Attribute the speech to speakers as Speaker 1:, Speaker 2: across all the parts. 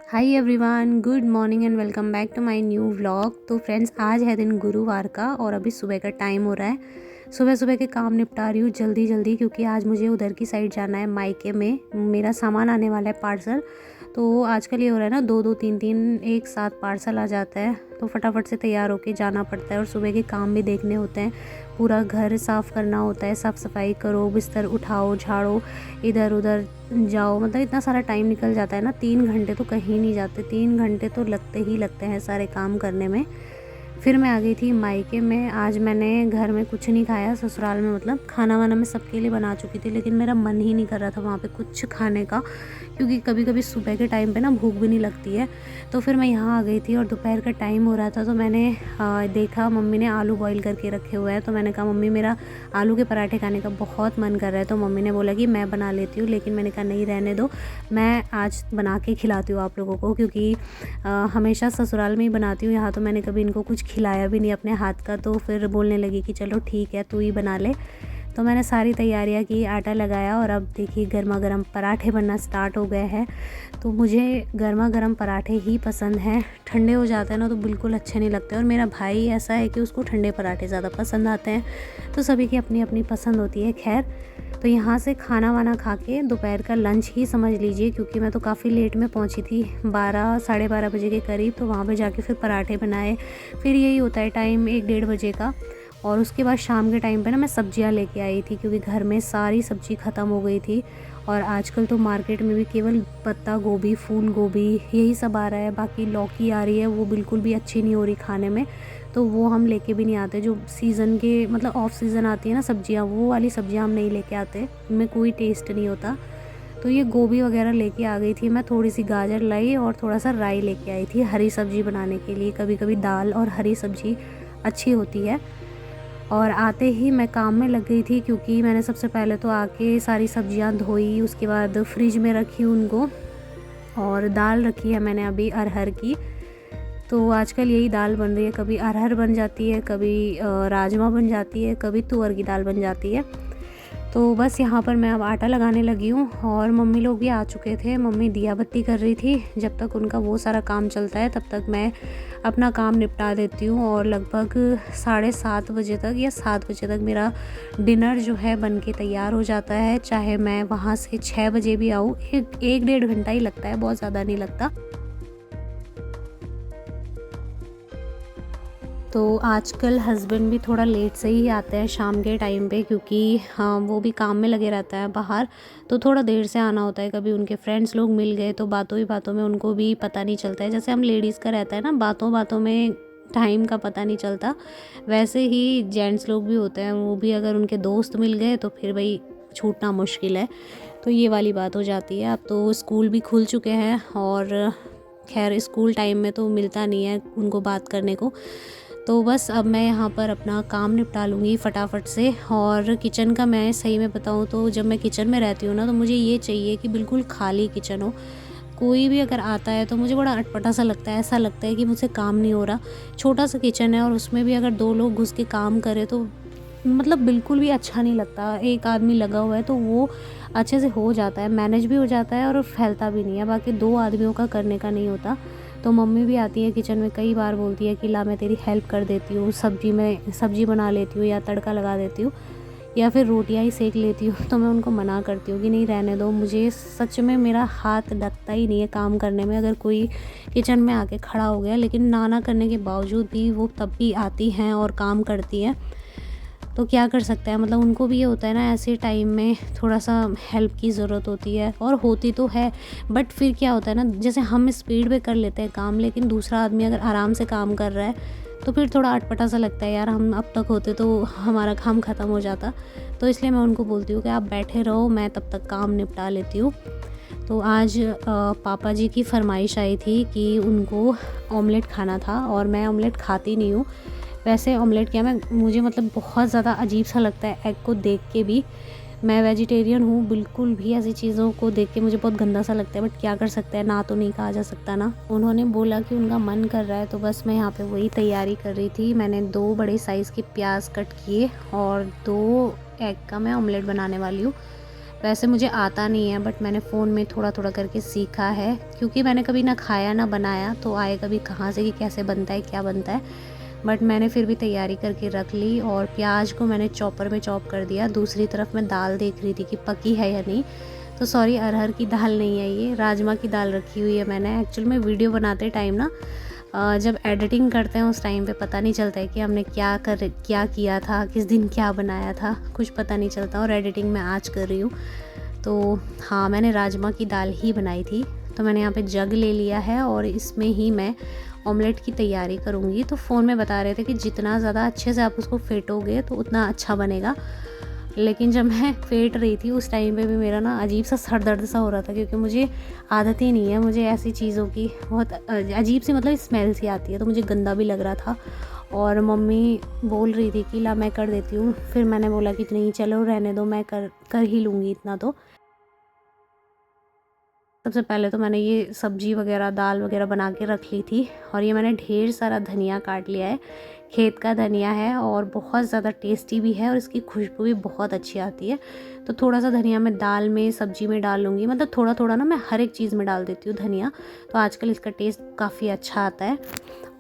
Speaker 1: Hi everyone, good morning and welcome back to my new vlog. तो friends, आज है दिन गुरुवार का और अभी सुबह का टाइम हो रहा है। सुबह सुबह के काम निपटा रही हूँ जल्दी जल्दी, क्योंकि आज मुझे उधर की साइड जाना है, मायके में मेरा सामान आने वाला है पार्सल। तो आजकल ये हो रहा है ना, दो दो तीन तीन एक साथ पार्सल आ जाता है, तो फटाफट से तैयार होके जाना पड़ता है और सुबह के काम भी देखने होते हैं। पूरा घर साफ़ करना होता है, साफ़ सफाई करो, बिस्तर उठाओ, झाड़ो, इधर उधर जाओ, मतलब इतना सारा टाइम निकल जाता है ना। 3 घंटे तो कहीं नहीं जाते, 3 घंटे तो लगते ही लगते हैं सारे काम करने में। फिर मैं आ गई थी मायके में। आज मैंने घर में कुछ नहीं खाया, ससुराल में मतलब खाना वाना मैं सबके लिए बना चुकी थी, लेकिन मेरा मन ही नहीं कर रहा था वहाँ पे कुछ खाने का, क्योंकि कभी कभी सुबह के टाइम पे ना भूख भी नहीं लगती है। तो फिर मैं यहाँ आ गई थी और दोपहर का टाइम हो रहा था, तो मैंने देखा मम्मी ने आलू बॉईल करके रखे हुए हैं। तो मैंने कहा मम्मी, मेरा आलू के पराठे खाने का बहुत मन कर रहा है। तो मम्मी ने बोला कि मैं बना लेती हूँ, लेकिन मैंने कहा नहीं, रहने दो, मैं आज बना के खिलाती हूँ आप लोगों को, क्योंकि हमेशा ससुराल में ही बनाती हूँ, यहाँ तो मैंने कभी इनको कुछ खिलाया भी नहीं अपने हाथ का। तो फिर बोलने लगी कि चलो ठीक है, तू ही बना ले। तो मैंने सारी तैयारियां की, आटा लगाया और अब देखिए गर्मा गर्म पराठे बनना स्टार्ट हो गए हैं। तो मुझे गर्मा गर्म पराठे ही पसंद हैं, ठंडे हो जाते हैं ना तो बिल्कुल अच्छे नहीं लगते। और मेरा भाई ऐसा है कि उसको ठंडे पराठे ज़्यादा पसंद आते हैं, तो सभी की अपनी अपनी पसंद होती है। खैर, तो यहाँ से खाना वाना खा के दोपहर का लंच ही समझ लीजिए, क्योंकि मैं तो काफ़ी लेट में पहुँची थी, 12 साढ़े 12 बजे के करीब। तो वहाँ पे जाके फिर पराठे बनाए, फिर यही होता है टाइम 1 डेढ़ बजे का। और उसके बाद शाम के टाइम पे ना मैं सब्जियां लेके आई थी, क्योंकि घर में सारी सब्ज़ी ख़त्म हो गई थी। और आजकल तो मार्केट में भी केवल पत्ता गोभी, फूल गोभी यही सब आ रहा है, बाकी लौकी आ रही है, वो बिल्कुल भी अच्छी नहीं हो रही खाने में। तो वो हम लेके भी नहीं आते। जो सीज़न के मतलब ऑफ सीज़न आती है ना सब्जियां, वो वाली सब्जियां हम नहीं लेके आते, उनमें कोई टेस्ट नहीं होता। तो ये गोभी वगैरह लेके आ गई थी मैं, थोड़ी सी गाजर लाई और थोड़ा सा राई लेके आई थी हरी सब्ज़ी बनाने के लिए। कभी कभी दाल और हरी सब्ज़ी अच्छी होती है। और आते ही मैं काम में लग गई थी, क्योंकि मैंने सबसे पहले तो आके सारी सब्जियां धोई, उसके बाद फ्रिज में रखी उनको। और दाल रखी है मैंने अभी अरहर की। तो आजकल यही दाल बन रही है, कभी अरहर बन जाती है, कभी राजमा बन जाती है, कभी तुअर की दाल बन जाती है। तो बस यहाँ पर मैं अब आटा लगाने लगी हूँ और मम्मी लोग भी आ चुके थे। मम्मी दिया बत्ती कर रही थी, जब तक उनका वो सारा काम चलता है तब तक मैं अपना काम निपटा देती हूँ। और लगभग 7:30 बजे तक या 7 बजे तक मेरा डिनर जो है बन के तैयार हो जाता है। चाहे मैं वहाँ से 6 बजे भी आऊँ, एक डेढ़ घंटा ही लगता है, बहुत ज़्यादा नहीं लगता। तो आजकल हस्बैंड भी थोड़ा लेट से ही आते हैं शाम के टाइम पे, क्योंकि हाँ वो भी काम में लगे रहता है बाहर, तो थोड़ा देर से आना होता है। कभी उनके फ्रेंड्स लोग मिल गए तो बातों ही बातों में उनको भी पता नहीं चलता है। जैसे हम लेडीज़ का रहता है ना, बातों बातों में टाइम का पता नहीं चलता, वैसे ही जेंट्स लोग भी होते हैं, वो भी अगर उनके दोस्त मिल गए तो फिर भाई छूटना मुश्किल है। तो ये वाली बात हो जाती है। अब तो स्कूल भी खुल चुके हैं और खैर स्कूल टाइम में तो मिलता नहीं है उनको बात करने को। तो बस अब मैं यहाँ पर अपना काम निपटा लूँगी फटाफट से। और किचन का मैं सही में बताऊँ तो जब मैं किचन में रहती हूँ ना, तो मुझे ये चाहिए कि बिल्कुल खाली किचन हो। कोई भी अगर आता है तो मुझे बड़ा अटपटा सा लगता है, ऐसा लगता है कि मुझसे काम नहीं हो रहा। छोटा सा किचन है और उसमें भी अगर 2 लोग घुस के काम करें तो मतलब बिल्कुल भी अच्छा नहीं लगता। एक आदमी लगा हुआ है तो वो अच्छे से हो जाता है, मैनेज भी हो जाता है और फैलता भी नहीं है। बाकी 2 आदमियों का करने का नहीं होता। तो मम्मी भी आती है किचन में, कई बार बोलती है कि ला मैं तेरी हेल्प कर देती हूँ, सब्जी बना लेती हूँ या तड़का लगा देती हूँ या फिर रोटियां ही सेक लेती हूँ। तो मैं उनको मना करती हूँ कि नहीं, रहने दो, मुझे सच में मेरा हाथ लगता ही नहीं है काम करने में। अगर कोई किचन में आके खड़ा हो गया, लेकिन ना करने के बावजूद भी वो तब भी आती हैं और काम करती हैं। तो क्या कर सकते हैं, मतलब उनको भी ये होता है ना, ऐसे टाइम में थोड़ा सा हेल्प की ज़रूरत होती है, और होती तो है। बट फिर क्या होता है ना, जैसे हम स्पीड में कर लेते हैं काम, लेकिन दूसरा आदमी अगर आराम से काम कर रहा है तो फिर थोड़ा अटपटा सा लगता है, यार हम अब तक होते तो हमारा काम ख़त्म हो जाता। तो इसलिए मैं उनको बोलती हूँ कि आप बैठे रहो, मैं तब तक काम निपटा लेती हूँ। तो आज पापा जी की फरमाइश आई थी कि उनको ऑमलेट खाना था, और मैं ऑमलेट खाती नहीं हूँ। वैसे ऑमलेट क्या, मैं मुझे मतलब बहुत ज़्यादा अजीब सा लगता है एग को देख के भी। मैं वेजिटेरियन हूँ, बिल्कुल भी ऐसी चीज़ों को देख के मुझे बहुत गंदा सा लगता है, बट क्या कर सकते हैं, ना तो नहीं कहा जा सकता ना। उन्होंने बोला कि उनका मन कर रहा है, तो बस मैं यहाँ पे वही तैयारी कर रही थी। मैंने 2 बड़े साइज़ के प्याज कट किए और 2 एग का मैं ऑमलेट बनाने वाली हूँ। वैसे मुझे आता नहीं है, बट मैंने फ़ोन में थोड़ा थोड़ा करके सीखा है, क्योंकि मैंने कभी ना खाया ना बनाया, तो आए कभी कहाँ से कि कैसे बनता है क्या बनता है। बट मैंने फिर भी तैयारी करके रख ली और प्याज को मैंने चॉपर में चॉप कर दिया। दूसरी तरफ मैं दाल देख रही थी कि पकी है या नहीं। तो सॉरी, अरहर की दाल नहीं है, ये राजमा की दाल रखी हुई है मैंने। एक्चुअल में वीडियो बनाते टाइम ना जब एडिटिंग करते हैं उस टाइम पे पता नहीं चलता है कि हमने क्या किया था, किस दिन क्या बनाया था, कुछ पता नहीं चलता। और एडिटिंग मैं आज कर रही हूँ। तो हाँ, मैंने राजमा की दाल ही बनाई थी। तो मैंने यहाँ पे जग ले लिया है और इसमें ही मैं ऑमलेट की तैयारी करूँगी। तो फ़ोन में बता रहे थे कि जितना ज़्यादा अच्छे से आप उसको फेंटोगे तो उतना अच्छा बनेगा। लेकिन जब मैं फेंट रही थी उस टाइम पे भी मेरा ना अजीब सा सर दर्द सा हो रहा था, क्योंकि मुझे आदत ही नहीं है, मुझे ऐसी चीज़ों की बहुत अजीब सी मतलब स्मेल सी आती है, तो मुझे गंदा भी लग रहा था। और मम्मी बोल रही थी कि ला मैं कर देती हूँ। फिर मैंने बोला कि नहीं चलो रहने दो, मैं कर ही लूँगी इतना तो। सबसे पहले तो मैंने ये सब्ज़ी वगैरह दाल वगैरह बना के रख ली थी। और ये मैंने ढेर सारा धनिया काट लिया है, खेत का धनिया है और बहुत ज़्यादा टेस्टी भी है और इसकी खुशबू भी बहुत अच्छी आती है। तो थोड़ा सा धनिया मैं दाल में सब्ज़ी में डाल लूँगी, मतलब थोड़ा थोड़ा ना मैं हर एक चीज़ में डाल देती हूँ धनिया। तो आजकल इसका टेस्ट काफ़ी अच्छा आता है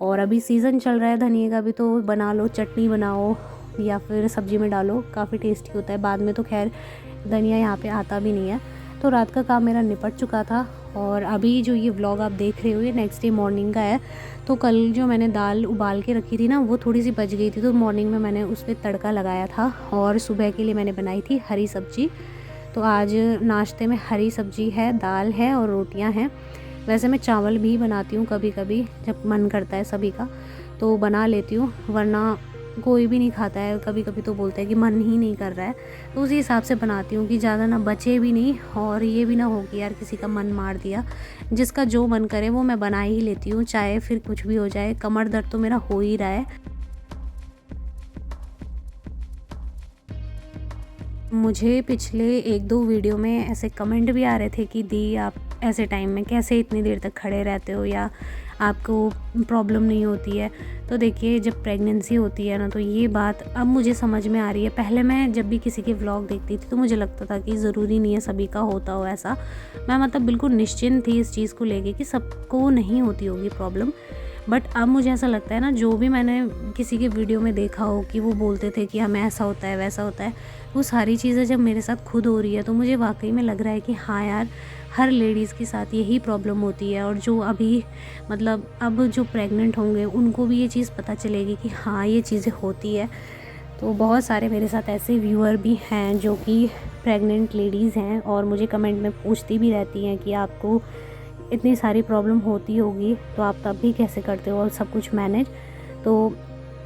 Speaker 1: और अभी सीज़न चल रहा है धनिया का भी, तो बना लो, चटनी बनाओ या फिर सब्ज़ी में डालो, काफ़ी टेस्टी होता है। बाद में तो खैर धनिया यहाँ पे आता भी नहीं है। तो रात का काम मेरा निपट चुका था और अभी जो ये व्लॉग आप देख रहे हो ये नेक्स्ट डे मॉर्निंग का है। तो कल जो मैंने दाल उबाल के रखी थी ना, वो थोड़ी सी बच गई थी, तो मॉर्निंग में मैंने उस पर तड़का लगाया था और सुबह के लिए मैंने बनाई थी हरी सब्ज़ी। तो आज नाश्ते में हरी सब्ज़ी है, दाल है और रोटियां हैं। वैसे मैं चावल भी बनाती हूँ कभी कभी, जब मन करता है सभी का तो बना लेती हूँ, वरना कोई भी नहीं खाता है। कभी कभी तो बोलते हैं कि मन ही नहीं कर रहा है, तो उसी हिसाब से बनाती हूँ कि ज़्यादा ना बचे भी नहीं और ये भी ना हो कि यार किसी का मन मार दिया। जिसका जो मन करे वो मैं बना ही लेती हूँ, चाहे फिर कुछ भी हो जाए। कमर दर्द तो मेरा हो ही रहा है। मुझे पिछले 1-2 वीडियो में ऐसे कमेंट भी आ रहे थे कि दी आप ऐसे टाइम में कैसे इतनी देर तक खड़े रहते हो, या आपको प्रॉब्लम नहीं होती है। तो देखिए, जब प्रेगनेंसी होती है ना, तो ये बात अब मुझे समझ में आ रही है। पहले मैं जब भी किसी के व्लॉग देखती थी तो मुझे लगता था कि ज़रूरी नहीं है सभी का होता हो ऐसा। मैं मतलब बिल्कुल निश्चिंत थी इस चीज़ को लेके कि सबको नहीं होती होगी प्रॉब्लम। बट अब मुझे ऐसा लगता है ना, जो भी मैंने किसी के वीडियो में देखा हो कि वो बोलते थे कि हमें ऐसा होता है वैसा होता है, वो सारी चीज़ें जब मेरे साथ खुद हो रही है तो मुझे वाकई में लग रहा है कि हाँ यार, हर लेडीज़ के साथ यही प्रॉब्लम होती है। और जो अभी मतलब अब जो प्रेग्नेंट होंगे उनको भी ये चीज़ पता चलेगी कि हाँ ये चीज़ें होती है। तो बहुत सारे मेरे साथ ऐसे व्यूअर भी हैं जो कि प्रेग्नेंट लेडीज़ हैं और मुझे कमेंट में पूछती भी रहती हैं कि आपको इतनी सारी प्रॉब्लम होती होगी तो आप तब भी कैसे करते हो और सब कुछ मैनेज। तो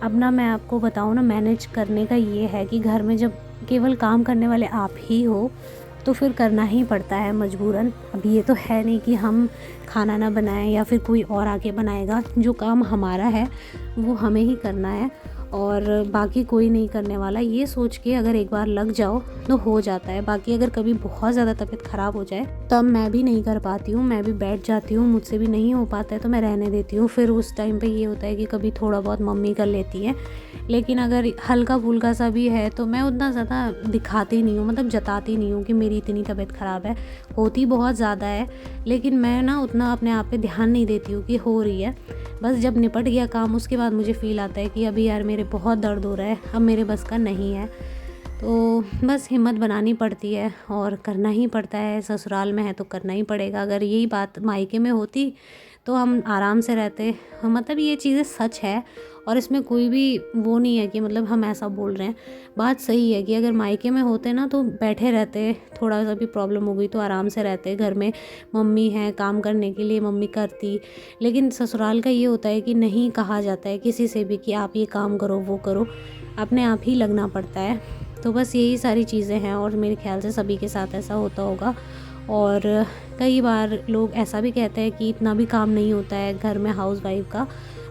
Speaker 1: अब ना मैं आपको बताऊँ ना, मैनेज करने का ये है कि घर में जब केवल काम करने वाले आप ही हो तो फिर करना ही पड़ता है मजबूरन। अब ये तो है नहीं कि हम खाना ना बनाएं या फिर कोई और आके बनाएगा। जो काम हमारा है वो हमें ही करना है और बाकी कोई नहीं करने वाला। ये सोच के अगर एक बार लग जाओ तो हो जाता है। बाकी अगर कभी बहुत ज़्यादा तबीयत ख़राब हो जाए तब मैं भी नहीं कर पाती हूँ, मैं भी बैठ जाती हूँ, मुझसे भी नहीं हो पाता है तो मैं रहने देती हूँ। फिर उस टाइम पे ये होता है कि कभी थोड़ा बहुत मम्मी कर लेती है, लेकिन अगर हल्का फुल्का सा भी है तो मैं उतना ज़्यादा दिखाती नहीं हूँ, मतलब जताती नहीं हूँ कि मेरी इतनी तबीयत ख़राब है। होती बहुत ज़्यादा है, लेकिन मैं ना उतना अपने आप पे ध्यान नहीं देती हूँ कि हो रही है। बस जब निपट गया काम उसके बाद मुझे फ़ील आता है कि अभी यार मेरे बहुत दर्द हो रहा है, अब मेरे बस का नहीं है। तो बस हिम्मत बनानी पड़ती है और करना ही पड़ता है। ससुराल में है तो करना ही पड़ेगा। अगर यही बात मायके में होती तो हम आराम से रहते। मतलब ये चीज़ें सच है और इसमें कोई भी वो नहीं है कि मतलब हम ऐसा बोल रहे हैं। बात सही है कि अगर मायके में होते ना तो बैठे रहते, थोड़ा सा भी प्रॉब्लम हो गई तो आराम से रहते। घर में मम्मी है काम करने के लिए, मम्मी करती। लेकिन ससुराल का ये होता है कि नहीं कहा जाता है किसी से भी कि आप ये काम करो वो करो, अपने आप ही लगना पड़ता है। तो बस यही सारी चीज़ें हैं और मेरे ख्याल से सभी के साथ ऐसा होता होगा। और कई बार लोग ऐसा भी कहते हैं कि इतना भी काम नहीं होता है घर में हाउसवाइफ का।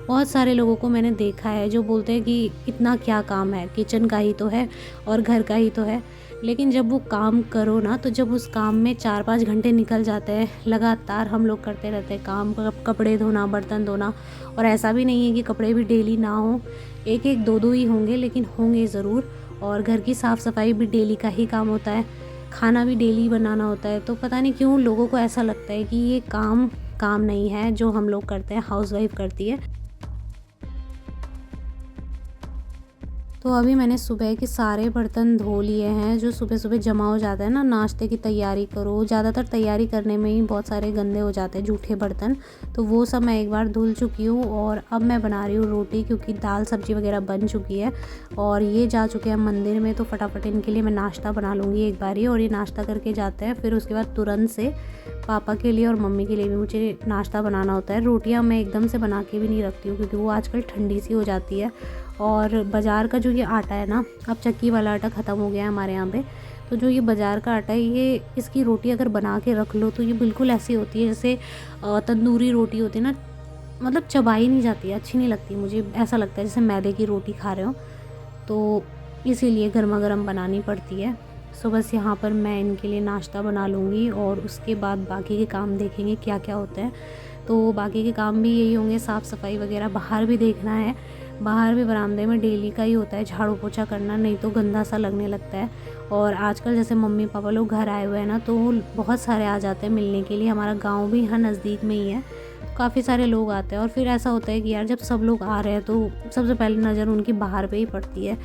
Speaker 1: बहुत सारे लोगों को मैंने देखा है जो बोलते हैं कि इतना क्या काम है, किचन का ही तो है और घर का ही तो है। लेकिन जब वो काम करो ना, तो जब उस काम में 4-5 घंटे निकल जाते हैं, लगातार हम लोग करते रहते हैं काम, कपड़े धोना, बर्तन धोना। और ऐसा भी नहीं है कि कपड़े भी डेली ना हो, एक एक दो दो ही होंगे, लेकिन होंगे ज़रूर। और घर की साफ़ सफाई भी डेली का ही काम होता है। खाना भी डेली बनाना होता है। तो पता नहीं क्यों लोगों को ऐसा लगता है कि ये काम नहीं है जो हम लोग करते हैं, हाउसवाइफ करती है। तो अभी मैंने सुबह के सारे बर्तन धो लिए हैं, जो सुबह सुबह जमा हो जाता है ना, नाश्ते की तैयारी करो, ज़्यादातर तैयारी करने में ही बहुत सारे गंदे हो जाते हैं, जूठे बर्तन। तो वो सब मैं एक बार धुल चुकी हूँ और अब मैं बना रही हूँ रोटी, क्योंकि दाल सब्जी वगैरह बन चुकी है और ये जा चुके हैं मंदिर में। तो फटाफट इनके लिए मैं नाश्ता बना लूँगी एक बार ही, और ये नाश्ता करके जाते हैं। फिर उसके बाद तुरंत से पापा के लिए और मम्मी के लिए भी मुझे नाश्ता बनाना होता है। रोटियाँ मैं एकदम से बना के भी नहीं रखती हूँ, क्योंकि वो आजकल ठंडी सी हो जाती है। और बाज़ार का जो ये आटा है ना, अब चक्की वाला आटा ख़त्म हो गया है हमारे यहाँ पे। तो जो ये बाज़ार का आटा है, ये इसकी रोटी अगर बना के रख लो तो ये बिल्कुल ऐसी होती है जैसे तंदूरी रोटी होती है ना, मतलब चबाई नहीं जाती है, अच्छी नहीं लगती मुझे। ऐसा लगता है जैसे मैदे की रोटी खा रहे हो। तो इसीलिए गर्मा गर्म बनानी पड़ती है। सो बस यहाँ पर मैं इनके लिए नाश्ता बना लूँगी और उसके बाद बाकी के काम देखेंगे क्या क्या होते हैं। तो बाकी के काम भी यही होंगे, साफ़ सफाई वगैरह, बाहर भी देखना है। बाहर भी बरामदे में डेली का ही होता है झाड़ू पोछा करना, नहीं तो गंदा सा लगने लगता है। और आजकल जैसे मम्मी पापा लोग घर आए हुए हैं ना, तो बहुत सारे आ जाते हैं मिलने के लिए। हमारा गांव भी यहाँ नज़दीक में ही है, तो काफ़ी सारे लोग आते हैं। और फिर ऐसा होता है कि यार जब सब लोग आ रहे हैं तो सबसे पहले नज़र उनकी बाहर पे ही पड़ती है,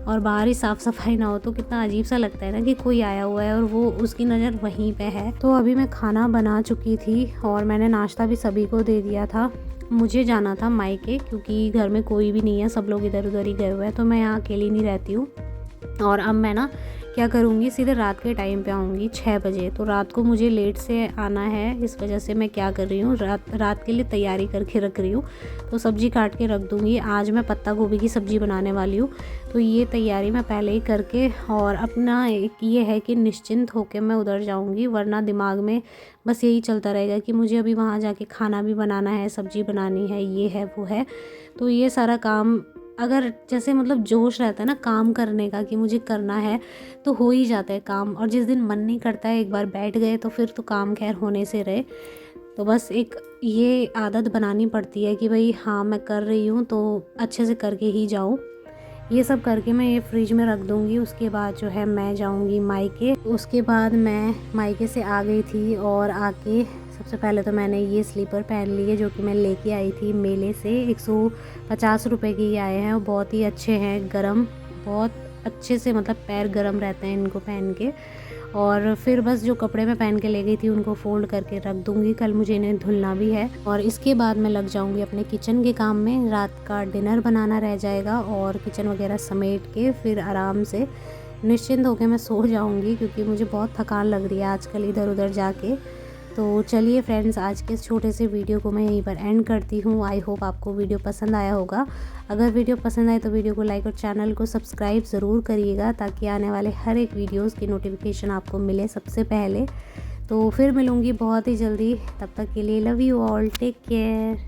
Speaker 1: और बाहर ही साफ़ सफाई ना हो तो कितना अजीब सा लगता है ना कि कोई आया हुआ है और वो उसकी नज़र वहीं पे है। तो अभी मैं खाना बना चुकी थी और मैंने नाश्ता भी सभी को दे दिया था। मुझे जाना था मायके, क्योंकि घर में कोई भी नहीं है, सब लोग इधर उधर ही गए हुए हैं, तो मैं यहाँ अकेली नहीं रहती हूँ। और अब मैं ना क्या करूँगी, सीधे रात के टाइम पे आऊँगी 6 बजे। तो रात को मुझे लेट से आना है, इस वजह से मैं क्या कर रही हूँ, रात के लिए तैयारी करके रख रही हूँ। तो सब्ज़ी काट के रख दूँगी। आज मैं पत्ता गोभी की सब्ज़ी बनाने वाली हूँ, तो ये तैयारी मैं पहले ही करके, और अपना एक ये है कि निश्चिंत होकर मैं उधर जाऊँगी, वरना दिमाग में बस यही चलता रहेगा कि मुझे अभी वहाँ जाके खाना भी बनाना है, सब्ज़ी बनानी है, ये है वो है। तो ये सारा काम अगर जैसे मतलब जोश रहता है ना काम करने का कि मुझे करना है, तो हो ही जाता है काम। और जिस दिन मन नहीं करता है, एक बार बैठ गए तो फिर तो काम खैर होने से रहे। तो बस एक ये आदत बनानी पड़ती है कि भाई हाँ मैं कर रही हूँ तो अच्छे से करके ही जाऊँ। ये सब करके मैं ये फ्रिज में रख दूँगी। उसके बाद जो है मैं जाऊँगी मायके। उसके बाद मैं मायके से आ गई थी और आके सबसे पहले तो मैंने ये स्लीपर पहन लिए, जो कि मैं लेके आई थी मेले से। 150 रुपए के ही आए हैं और बहुत ही अच्छे हैं, गरम, बहुत अच्छे से, मतलब पैर गरम रहते हैं इनको पहन के। और फिर बस जो कपड़े मैं पहन के ले गई थी उनको फ़ोल्ड करके रख दूँगी, कल मुझे इन्हें धुलना भी है। और इसके बाद मैं लग जाऊँगी अपने किचन के काम में। रात का डिनर बनाना रह जाएगा और किचन वगैरह समेट के फिर आराम से निश्चिंत होकर मैं सो जाऊँगी, क्योंकि मुझे बहुत थकान लग रही है आजकल इधर उधर जाके। तो चलिए फ्रेंड्स, आज के इस छोटे से वीडियो को मैं यहीं पर एंड करती हूँ। आई होप आपको वीडियो पसंद आया होगा। अगर वीडियो पसंद आए तो वीडियो को लाइक और चैनल को सब्सक्राइब ज़रूर करिएगा, ताकि आने वाले हर एक वीडियोस की नोटिफिकेशन आपको मिले सबसे पहले। तो फिर मिलूँगी बहुत ही जल्दी, तब तक के लिए love you all, take care.